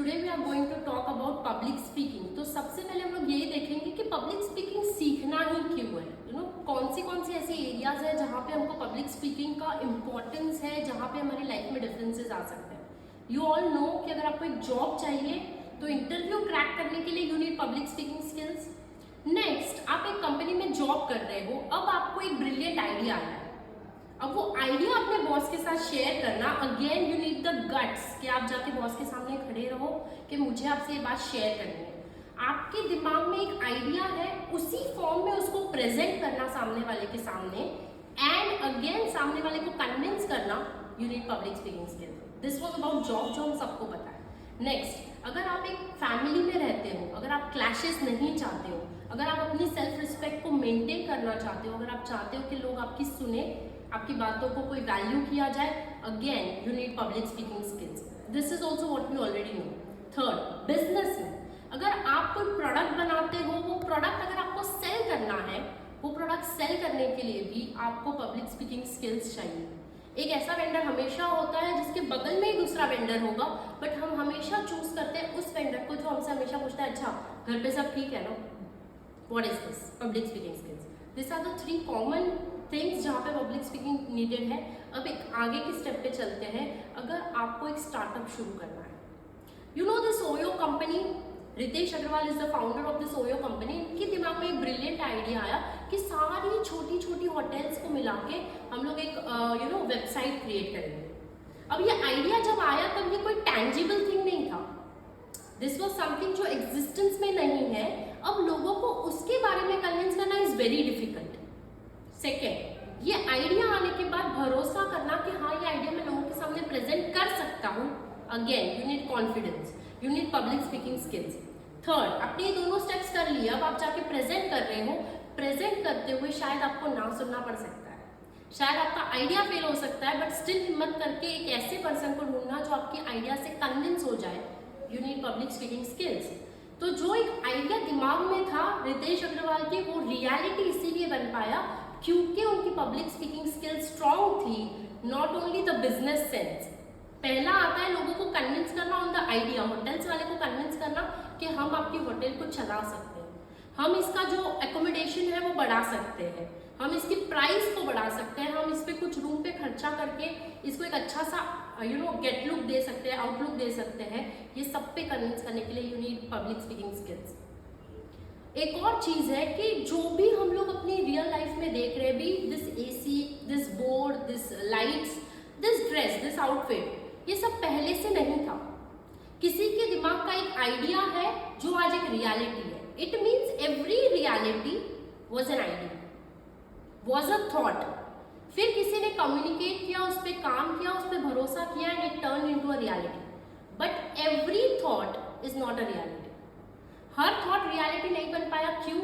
Today we are going to talk about public speaking. तो सबसे पहले हम लोग यही देखेंगे कि पब्लिक स्पीकिंग सीखना ही क्यों है। कौन सी ऐसी एरियाज है जहाँ पे हमको पब्लिक स्पीकिंग का इम्पोर्टेंस है, जहाँ पे हमारी लाइफ में डिफरेंसेस आ सकते हैं। यू ऑल नो कि अगर आपको एक जॉब चाहिए तो इंटरव्यू क्रैक करने के लिए you need public speaking skills. Next, आप एक कंपनी में जॉब कर रहे हो, अब आपको एक ब्रिलियंट आइडिया आया है, अब वो आइडिया अपने बॉस के साथ शेयर करना, again you need the guts कि आप जाके बॉस के सामने खड़े रहो कि मुझे आपसे ये बात शेयर करनी है। आपके दिमाग में एक आइडिया है, उसी फॉर्म में उसको प्रेजेंट करना सामने वाले के सामने, एंड अगेन सामने वाले को कन्विंस करना, you need public speaking skill. This was about job, जो हम सबको पता है। नेक्स्ट, अगर आप एक फैमिली में रहते हो, अगर आप क्लैशेस नहीं चाहते हो, अगर आप अपनी सेल्फ रिस्पेक्ट को मेंटेन करना चाहते हो, अगर आप चाहते हो कि लोग आपकी सुने, आपकी बातों को कोई वैल्यू किया जाए, again you need public speaking skills. This is also what we already know. Third, business में अगर आप कोई प्रोडक्ट बनाते हो, वो प्रोडक्ट अगर आपको सेल करना है, वो प्रोडक्ट सेल करने के लिए भी आपको पब्लिक स्पीकिंग स्किल्स चाहिए। एक ऐसा वेंडर हमेशा होता है जिसके बगल में ही दूसरा वेंडर होगा, बट हम हमेशा चूज करते हैं उस वेंडर को जो हमसे हमेशा पूछता है, अच्छा घर पे सब ठीक है ना। What is this? Public speaking skills. This are the 3 common things जहाँ पे पब्लिक स्पीकिंग नीडेड है। अब एक आगे की स्टेप पे चलते हैं। अगर आपको एक स्टार्टअप शुरू करना है, you know this OYO company, Ritesh Agarwal is the founder of this OYO company. इनके दिमाग में एक ब्रिलियंट आइडिया आया कि सारी छोटी छोटी होटल्स को मिला के हम लोग एक वेबसाइट क्रिएट करेंगे। अब ये आइडिया जब आया तब ये कोई टैंजिबल थिंग नहीं था, दिस वॉज समथिंग जो एग्जिस्टेंस में नहीं है। अब लोगों को उसके बारे में कन्विंस करना इज वेरी डिफिकल्ट। सेकेंड, ये आइडिया आने के बाद भरोसा करना कि हाँ ये आइडिया मैं लोगों के सामने प्रेजेंट कर सकता हूँ, again you need confidence, you need public speaking skills. Third, आपने ये दोनों स्टेप्स कर लिए, अब आप जाके प्रेजेंट कर रहे हो। प्रेजेंट करते हुए शायद आपको ना सुनना पड़ सकता है, शायद आपका आइडिया फेल हो सकता है, बट स्टिल हिम्मत करके एक ऐसे पर्सन को ढूंढना जो आपके आइडिया से कन्विंस हो जाए, you need public speaking skills. तो जो एक आइडिया दिमाग में था रितेश अग्रवाल की, वो रियलिटी इसीलिए बन पाया क्योंकि उनकी पब्लिक स्पीकिंग स्किल स्ट्रॉन्ग थी, not only the business sense. पहला आता है लोगों को कन्विंस करना ऑन द आइडिया, होटल्स वाले को कन्विंस करना कि हम आपकी होटल को चला सकते हैं, हम इसका जो एकोमोडेशन है वो बढ़ा सकते हैं, हम इसकी प्राइस को बढ़ा सकते हैं, हम इस पे कुछ रूम पे खर्चा करके इसको एक अच्छा सा गेट लुक दे सकते हैं, आउटलुक दे सकते हैं। ये सब पे कन्विंस करने के लिए you need public speaking skills. एक और चीज है कि जो भी हम लोग अपनी रियल लाइफ में देख रहे हैं, भी this AC, this board, this lights, this dress, this outfit, ये सब पहले से नहीं था। किसी के दिमाग का एक आइडिया है जो आज एक रियलिटी है। It means every reality was an idea, was a thought. फिर किसी ने कम्युनिकेट किया, उस पर काम किया, उस पर भरोसा किया, and it turn into a reality. But every thought is not a reality. Her thought reality नहीं बन पाया। क्यों?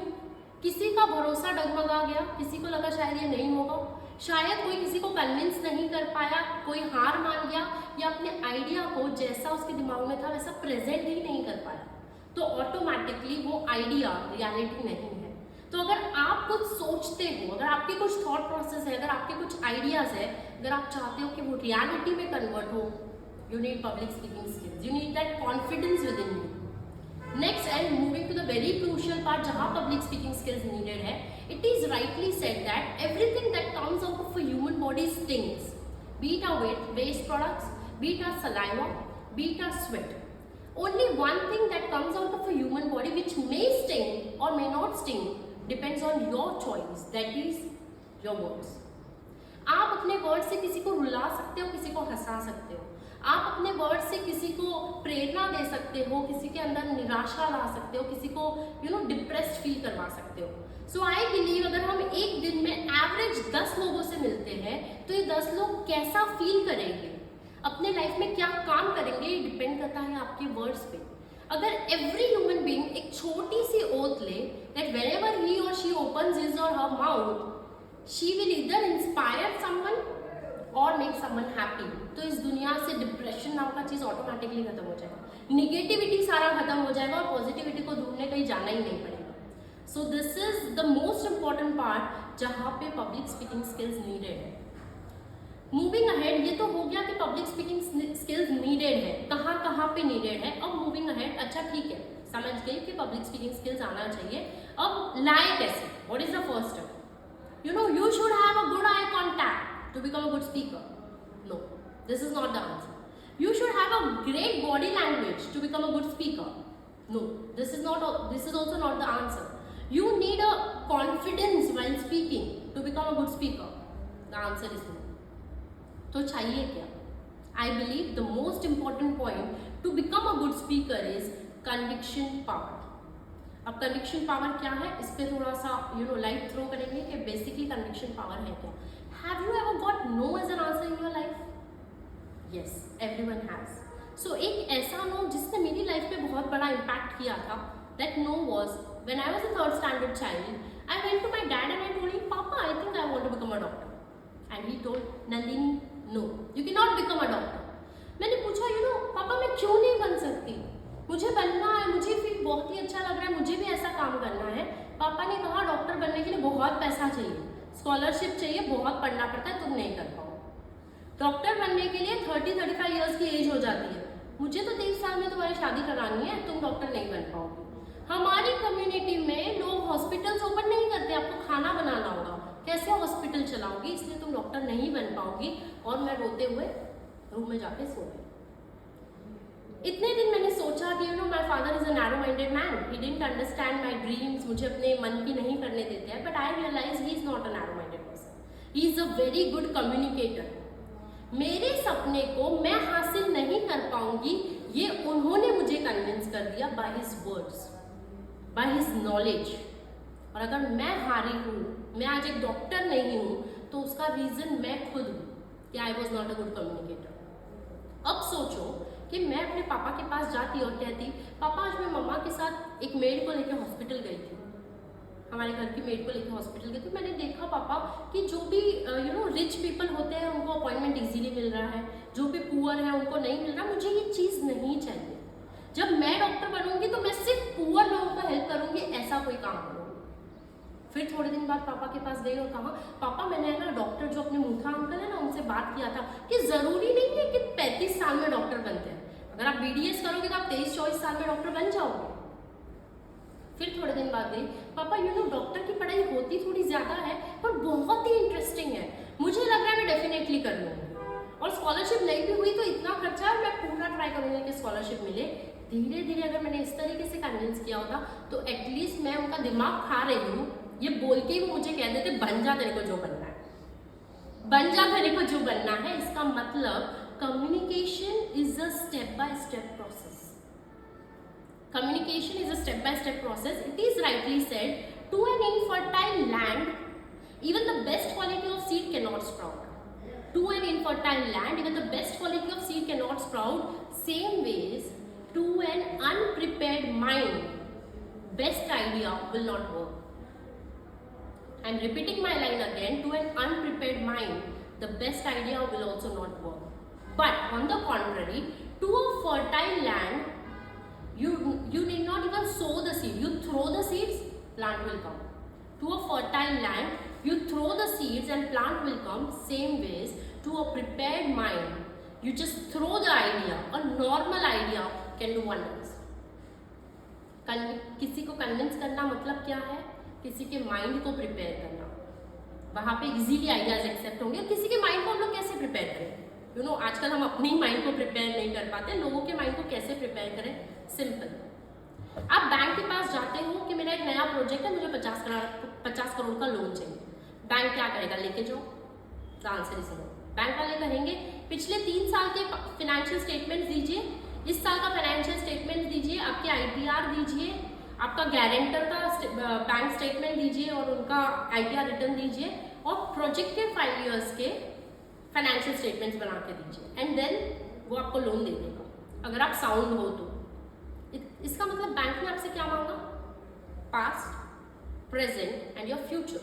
किसी का भरोसा डगमगा गया, किसी को लगा शायद ये नहीं होगा, शायद कोई किसी को कन्विंस नहीं कर पाया, कोई हार मान गया, या अपने आइडिया को जैसा उसके दिमाग में था वैसा प्रेजेंट ही नहीं कर पाया, तो ऑटोमेटिकली वो आइडिया रियलिटी नहीं है। तो अगर आप कुछ सोचते हो, अगर आपके कुछ थॉट प्रोसेस है, अगर आपके कुछ आइडियाज है, अगर आप चाहते हो कि वो रियलिटी में कन्वर्ट हो, you need public speaking skills, you need that confidence with in you. Next, and moving to the very crucial part जहाँ public speaking skills needed है, it is rightly said that everything that comes out of a human body stings, be it our waste products, be it our saliva, be it our sweat. Only one thing that comes out of a human body which may sting or may not sting depends on your choice, that is your words. आप अपने word से किसी को रुला सकते हो, किसी को हंसा सकते हो, आप अपने वर्ड से किसी को प्रेरणा दे सकते हो, किसी के अंदर निराशा ला सकते हो, किसी को डिप्रेस्ड फील करवा सकते हो। सो आई बिलीव अगर हम एक दिन में एवरेज 10 लोगों से मिलते हैं तो ये 10 लोग कैसा फील करेंगे, अपने लाइफ में क्या काम करेंगे, ये डिपेंड करता है आपके वर्ड्स पे। अगर एवरी ह्यूमन बीइंग एक छोटी सी ओथ ले दैट व्हेनेवर ही और शी ओपन्स हिज और हर mouth, she will either inspire someone और मेक समवन हैप्पी, तो इस दुनिया से डिप्रेशन नाम का चीज ऑटोमेटिकली खत्म हो जाएगा, निगेटिविटी सारा खत्म हो जाएगा और पॉजिटिविटी को ढूंढने कहीं जाना ही नहीं पड़ेगा। So this is the most important part जहाँ पे पब्लिक स्पीकिंग स्किल्स नीडेड है। मूविंग अहेड, ये तो हो गया कि पब्लिक स्पीकिंग स्किल्स नीडेड है, कहाँ कहाँ पे नीडेड है। अब मूविंग अहेड, अच्छा ठीक है, समझ गई कि पब्लिक स्पीकिंग स्किल्स आना चाहिए। अब लाए कैसे, what is the first step? You know, you should have a good eye contact to become a good speaker. No, this is not the answer. You should have a great body language to become a good speaker. No, this is also not the answer. You need a confidence while speaking to become a good speaker. The answer is no. तो चाहिए क्या? I believe the most important point to become a good speaker is conviction power. अब conviction power क्या है, इस पर थोड़ा सा लाइट थ्रो करेंगे कि बेसिकली कन्विक्शन पावर है क्या। Have you ever got no as an answer in your life? Yes, everyone has. So एक ऐसा नो जिसने मेरी लाइफ पे बहुत बड़ा इम्पैक्ट किया था, that no was when I was a third standard child, I went to my dad and I told him, पापा I think I want to become a doctor. And he told, Nandini no, you can not become a doctor. मैंने पूछा, पापा मैं क्यों नहीं बन सकती, मुझे बनना है, मुझे फिर बहुत ही अच्छा लग रहा है, मुझे भी ऐसा काम करना है। पापा ने कहा डॉक्टर बनने के लिए बहुत पैसा चाहिए, स्कॉलरशिप चाहिए, बहुत पढ़ना पड़ता है, तुम नहीं कर पाओ। डॉक्टर बनने के लिए 30-35 ईयर्स की एज हो जाती है, मुझे तो 23 साल में तुम्हारी शादी करानी है, तुम डॉक्टर नहीं बन पाओगे। हमारी कम्युनिटी में लोग हॉस्पिटल्स ओपन नहीं करते, आपको खाना बनाना होगा, कैसे हॉस्पिटल चलाओगी, इसलिए तुम डॉक्टर नहीं बन पाओगी। और मैं रोते हुए रूम में जाके सो गई। इतने दिन मैंने सोचा कि my father is a narrow minded man, he didn't understand my dreams, मुझे अपने मन की नहीं करने देते हैं। But I realise he is not a narrow minded person, he is a very good communicator. मेरे सपने को मैं हासिल नहीं कर पाऊंगी, ये उन्होंने मुझे कन्विंस कर दिया by his words, by his knowledge. और अगर मैं हारी हूँ, मैं आज एक डॉक्टर नहीं हूँ, तो उसका रीजन मैं खुद हूँ कि I was not a good communicator. अब सोचो कि मैं अपने पापा के पास जाती और कहती, पापा आज मैं मम्मा के साथ एक मेड को लेकर हॉस्पिटल गई थी, हमारे घर की मेड को लेकर हॉस्पिटल गई थी, मैंने देखा पापा कि जो भी रिच पीपल होते हैं उनको अपॉइंटमेंट इजीली मिल रहा है, जो भी पुअर है उनको नहीं मिल रहा, मुझे ये चीज़ नहीं चाहिए। जब मैं डॉक्टर बनूंगी तो मैं सिर्फ पुअर लोगों को हेल्प करूंगी, ऐसा कोई काम करूंगी। फिर थोड़े दिन बाद पापा के पास गई और कहा, पापा मैंने ना डॉक्टर जो अपने मूथा अंकल है ना उनसे बात किया था कि जरूरी नहीं है कि 35 साल में डॉक्टर बनते हैं, अगर आप BDS करोगे तो आप 23-24 साल में डॉक्टर बन जाओगे। फिर थोड़े दिन बाद गई, पापा डॉक्टर की पढ़ाई होती थोड़ी ज्यादा है पर बहुत ही इंटरेस्टिंग है, मुझे लग रहा है मैं डेफिनेटली कर लूंगी। और स्कॉलरशिप नहीं भी हुई तो इतना खर्चा है, मैं पूरा ट्राई करूंगी कि स्कॉलरशिप मिले। धीरे धीरे अगर मैंने इस तरीके से कन्विंस किया होता तो एटलीस्ट मैं उनका दिमाग खा रही हूँ, ये बोल के ही वो मुझे कह देते, बन जा तेरे को जो बनना है, बन जा तेरे को जो बनना है। इसका मतलब communication is a step-by-step process. Communication is a step-by-step process. It is rightly said, to an infertile land, even the best quality of seed cannot sprout. To an infertile land, even the best quality of seed cannot sprout. Same ways, to an unprepared mind, best idea will not work. I am repeating my line again, to an unprepared mind, the best idea will also not work. But on the contrary, to a fertile land, you need not even sow the seed. You throw the seeds, plant will come. To a fertile land, you throw the seeds and plant will come. Same ways, to a prepared mind, you just throw the idea. A normal idea can do wonders. किसी को convince करना मतलब क्या है? किसी के mind को prepare करना, वहाँ पे इजीली आइडियाज एक्सेप्ट होंगे। किसी के माइंड को हम लोग कैसे प्रिपेयर करें? आजकल हम अपनी माइंड को प्रिपेयर नहीं कर पाते, लोगों के माइंड को कैसे प्रिपेयर करें? सिंपल, आप बैंक के पास जाते हो कि मेरा एक नया प्रोजेक्ट है, मुझे 50 करोड़ का लोन चाहिए। बैंक क्या करेगा? लेके जाओ। Answer is no. बैंक वाले कहेंगे पिछले 3 साल के फाइनेंशियल स्टेटमेंट दीजिए, इस साल का फाइनेंशियल स्टेटमेंट दीजिए, आपके ITR दीजिए, आपका गारंटर का बैंक स्टेटमेंट दीजिए और उनका ITR रिटर्न दीजिए, और प्रोजेक्ट के 5 ईयर्स के फाइनेंशियल स्टेटमेंट्स बना के दीजिए, एंड देन वो आपको लोन दे देगा, अगर आप साउंड हो तो। इसका मतलब बैंक ने आपसे क्या मांगा? Past, present and your future.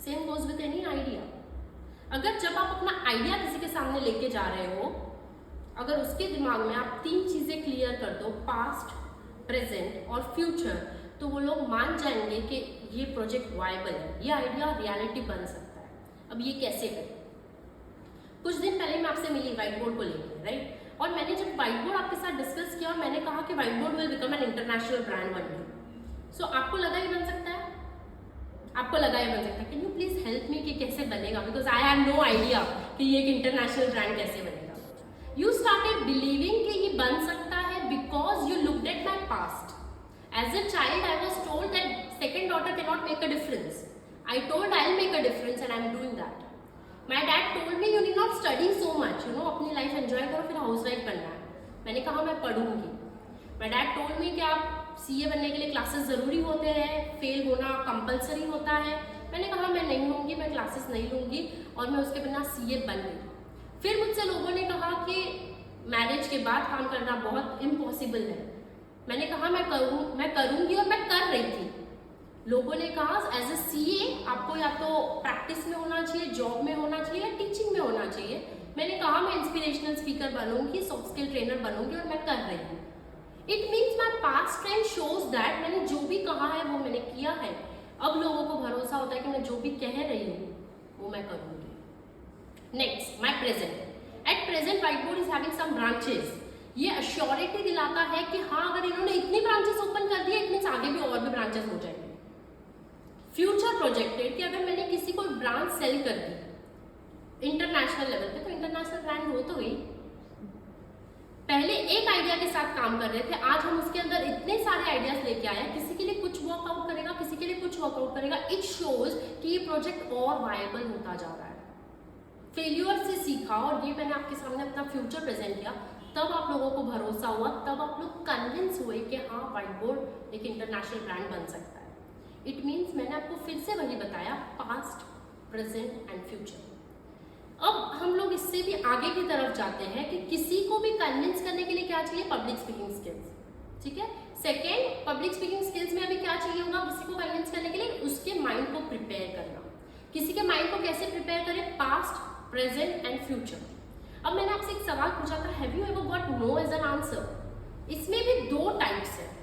Same goes with any idea. अगर जब आप अपना आइडिया किसी के सामने लेके जा रहे हो, अगर उसके दिमाग में आप 3 चीजें क्लियर कर दो, पास्ट, प्रेजेंट और फ्यूचर, तो वो लोग मान जाएंगे कि ये प्रोजेक्ट वायबल है, ये आइडिया रियलिटी बन सकता है। अब ये कैसे करें? कुछ दिन पहले मैं आपसे मिली व्हाइट बोर्ड को लेकर, राइट, और मैंने जब व्हाइट बोर्ड आपके साथ डिस्कस किया, मैंने कहा कि white board will become an international brand one day. So आपको लगा ये बन सकता है? आपको लगा ये बन सकता है? Can you please help me कि कैसे बनेगा, because I have no idea कि ये एक इंटरनेशनल ब्रांड कैसे बनेगा। यू स्टार्टेड बिलीविंग कि ये बन सकता है because you looked at my past. As a child I was told that second daughter can not make a difference. I told I'll make a difference and I'm doing that. My dad told me you need not study so much, you know, अपनी life enjoy करो, फिर housewife बनना है। मैंने कहा मैं पढ़ूंगी। My dad told me कि आप सीए बनने के लिए क्लासेस ज़रूरी होते हैं, फेल होना कंपलसरी होता है। मैंने कहा मैं नहीं लूँगी, मैं क्लासेस नहीं लूँगी, और मैं उसके बिना सीए बन गई। फिर मुझसे लोगों ने कहा कि मैरिज के बाद काम करना बहुत इम्पॉसिबल है। मैंने कहा मैं करूँगी, और मैं कर रही थी। लोगों ने कहा एज ए सीए आपको या तो प्रैक्टिस में होना चाहिए, जॉब में होना चाहिए, या टीचिंग में होना चाहिए। मैंने कहा मैं इंस्पिरेशनल स्पीकर बनूंगी, सॉफ्ट स्किल ट्रेनर बनूंगी, और मैं कर रही हूँ। It means my past trend shows that मैंने जो भी कहा है वो मैंने किया है। अब लोगों को भरोसा होता है कि मैं जो भी कह रही हूँ वो मैं करूँगी। Next, my present. At present whiteboard is having some branches. ये अश्योरिटी दिलाता है कि हाँ, अगर इन्होंने इतनी ब्रांचेस ओपन कर दिए, इट मीन्स आगे भी और भी ब्रांचेस हो जाएंगे। फ्यूचर प्रोजेक्टेड कि अगर मैंने किसी को ब्रांच सेल कर दी इंटरनेशनल लेवल पे, तो इंटरनेशनल ब्रांड हो तो गई। पहले एक आइडिया के साथ काम कर रहे थे, आज हम उसके अंदर इतने सारे आइडियाज लेके आए हैं। किसी के लिए कुछ वर्कआउट करेगा, किसी के लिए कुछ वर्कआउट करेगा। इट शोज कि ये प्रोजेक्ट और वायबल होता जा रहा है। फेल्यूर से सीखा, और ये मैंने आपके सामने अपना फ्यूचर प्रेजेंट किया, तब आप लोगों को भरोसा हुआ, तब आप लोग कन्विंस हुए कि हाँ, व्हाइट बोर्ड एक इंटरनेशनल ब्रांड बन सकता है। इट मीन्स मैंने आपको फिर से वही बताया, पास्ट, प्रेजेंट एंड फ्यूचर। अब हम लोग इससे भी आगे की तरफ जाते हैं कि किसी को भी कन्विंस करने के लिए क्या चाहिए? Public speaking skills. ठीक है। सेकेंड, पब्लिक स्पीकिंग स्किल्स में अभी क्या चाहिए होगा किसी को कन्विंस करने के लिए? उसके माइंड को प्रिपेयर करना। किसी के माइंड को कैसे प्रिपेयर करें? Past, present and future. अब मैंने आपसे एक सवाल पूछा था, have you ever got no as an answer? इसमें भी दो टाइप्स है।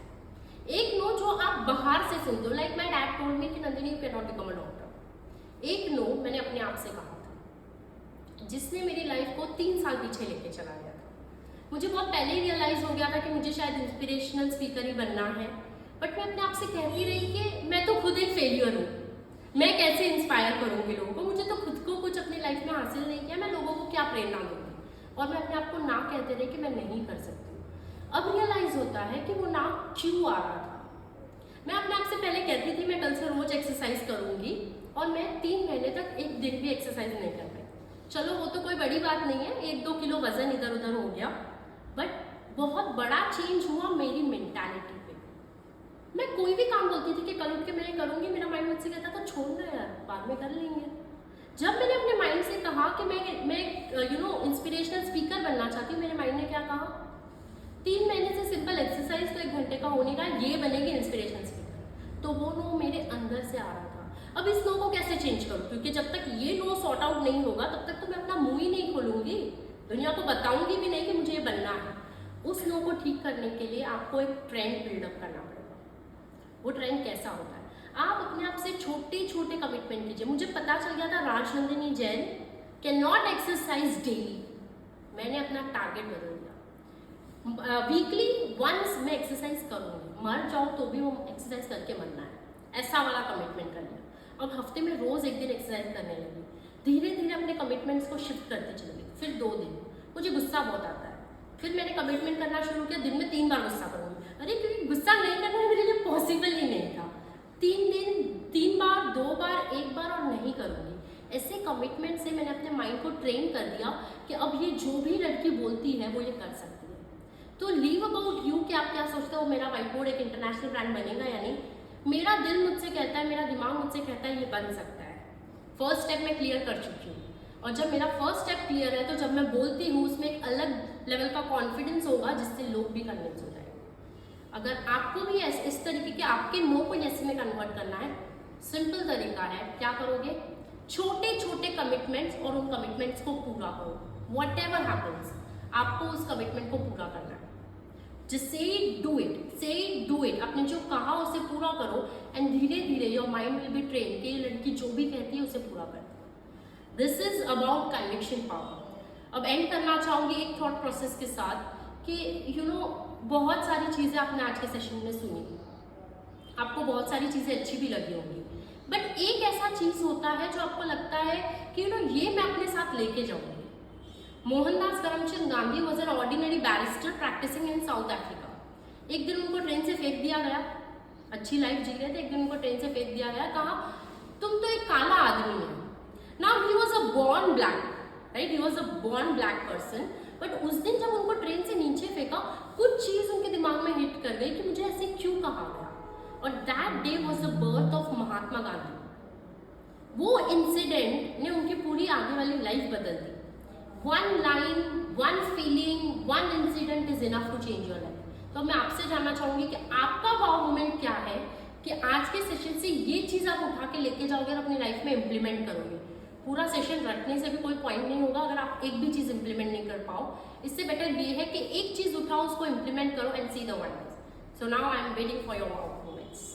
एक नो जो आप बाहर से सुनते हो, like my dad told me कि Nandini you can not become a doctor. एक नो मैंने अपने आप से कहा था, जिसने मेरी लाइफ को 3 साल पीछे लेके चला गया था। मुझे बहुत पहले ही रियलाइज हो गया था कि मुझे शायद इंस्पिरेशनल स्पीकर ही बनना है, बट मैं अपने आप से कहती रही कि मैं तो खुद एक फेलियर हूँ, मैं कैसे इंस्पायर करूँगी लोगों को, मुझे तो खुद को कुछ अपनी लाइफ में हासिल नहीं किया, मैं लोगों को क्या प्रेरणा दूँगी। और मैं अपने आप को ना कहते रही कि मैं नहीं कर सकती। अब रियलाइज होता है कि वो ना क्यों आ रहा था। मैं अपने आप से पहले कहती थी मैं कल से रोज एक्सरसाइज करूंगी, और मैं 3 महीने तक एक दिन भी एक्सरसाइज नहीं कर पाई। चलो वो तो कोई बड़ी बात नहीं है, 1-2 किलो वजन इधर उधर हो गया, बट बहुत बड़ा चेंज हुआ मेरी मेंटालिटी पे। मैं कोई भी काम बोलती थी कि कल उठ के मैं करूंगी, मेरा माइंड मुझसे कहता था छोड़ना यार, बाद में कर लेंगे। जब मैंने अपने माइंड से कहा कि मैं इंस्पिरेशनल स्पीकर बनना चाहती हूँ, मेरे माइंड ने क्या कहा? 3 महीने से सिंपल एक्सरसाइज तो 1 घंटे का हो नहीं रहा, ये बनेगी इंस्पिरेशनल स्पीकर। तो वो नो मेरे अंदर से आ रहा था। अब इस नो को कैसे चेंज करूँ? क्योंकि जब तक ये नो सॉर्ट आउट नहीं होगा तब तक तो मैं अपना मुंह ही नहीं खोलूंगी, दुनिया को बताऊंगी भी नहीं कि मुझे ये बनना है। उस नो को ठीक करने के लिए आपको एक ट्रेंड बिल्डअप करना पड़ेगा। वो ट्रेंड कैसा होता है? आप अपने आप से छोटे छोटे कमिटमेंट कीजिए। मुझे पता चल गया था Rajnandini Jain can not exercise daily. मैंने अपना टारगेट बदल दिया, वीकली वंस मैं एक्सरसाइज करूँगी, मर जाऊँ तो भी वो एक्सरसाइज करके मरना है, ऐसा वाला कमिटमेंट कर लिया। अब हफ्ते में रोज 1 दिन एक्सरसाइज करने लगी, धीरे धीरे अपने कमिटमेंट्स को शिफ्ट करती चली गई। फिर 2 दिन मुझे गुस्सा बहुत आता है, फिर मैंने कमिटमेंट करना शुरू किया, दिन में 3 बार गुस्सा करूँगी। अरे क्योंकि गुस्सा नहीं करना मेरे लिए पॉसिबल ही नहीं था। 3 दिन 3 बार, 2 बार, 1 बार और नहीं करूँगी। ऐसे कमिटमेंट से मैंने अपने माइंड को ट्रेन कर दिया कि अब ये जो भी लड़की बोलती है वो ये कर सकती है। तो लीव अबाउट यू कि आप क्या सोचते हो मेरा व्हाइट बोर्ड एक इंटरनेशनल ब्रांड बनेगा या नहीं। मेरा दिल मुझसे कहता है, मेरा दिमाग मुझसे कहता है ये बन सकता है। फर्स्ट स्टेप मैं क्लियर कर चुकी हूँ, और जब मेरा फर्स्ट स्टेप क्लियर है तो जब मैं बोलती हूँ उसमें एक अलग लेवल का कॉन्फिडेंस होगा जिससे लोग भी कन्विंस हो जाएंगे। अगर आपको भी इस तरीके के आपके नो को यस में कन्वर्ट करना है, सिंपल तरीका है, क्या करोगे? छोटे छोटे कमिटमेंट्स, और उन कमिटमेंट्स को पूरा करो। वॉट एवर हैपन्स, आपको उस कमिटमेंट को पूरा करना है। जस्ट से डू इट, आपने जो कहा उसे पूरा करो, एंड धीरे धीरे your mind will be train कि ये लड़की जो भी कहती है उसे पूरा कर। This is about conviction power. अब एंड करना चाहूंगी एक थॉट प्रोसेस के साथ कि बहुत सारी चीजें आपने आज के सेशन में सुनी, आपको बहुत सारी चीजें अच्छी भी लगी होंगी, बट एक ऐसा चीज होता है जो आपको लगता है कि ये मैं अपने साथ लेके जाऊंगी। Mohandas Karamchand Gandhi was an ordinary barrister practising in South Africa. एक दिन उनको ट्रेन से फेंक दिया गया, अच्छी लाइफ जी रहे थे, एक दिन उनको ट्रेन से फेंक दिया गया, कहा तुम तो एक काला आदमी है। Now he was a born black, right, he was a born black person, but उस दिन जब उनको ट्रेन से नीचे फेंका, कुछ चीज उनके दिमाग में हिट कर गई कि मुझे ऐसे क्यों कहा गया, और that day was the birth of Mahatma Gandhi. वो इंसिडेंट ने उनकी पूरी आगे वाली लाइफ बदल दी। One line, one feeling, one incident is enough to change your life. तो मैं आपसे जानना चाहूंगी कि आपका वाव मोमेंट क्या है कि आज के सेशन से ये चीज आप उठा के लेके जाओगे और अपनी लाइफ में इंप्लीमेंट करोगे। पूरा सेशन रखने से भी कोई पॉइंट नहीं होगा अगर आप एक भी चीज इंप्लीमेंट नहीं कर पाओ। इससे बेटर ये है कि एक चीज उठाओ, उसको इंप्लीमेंट करो and see the wonders. So now I am waiting for your wow moments.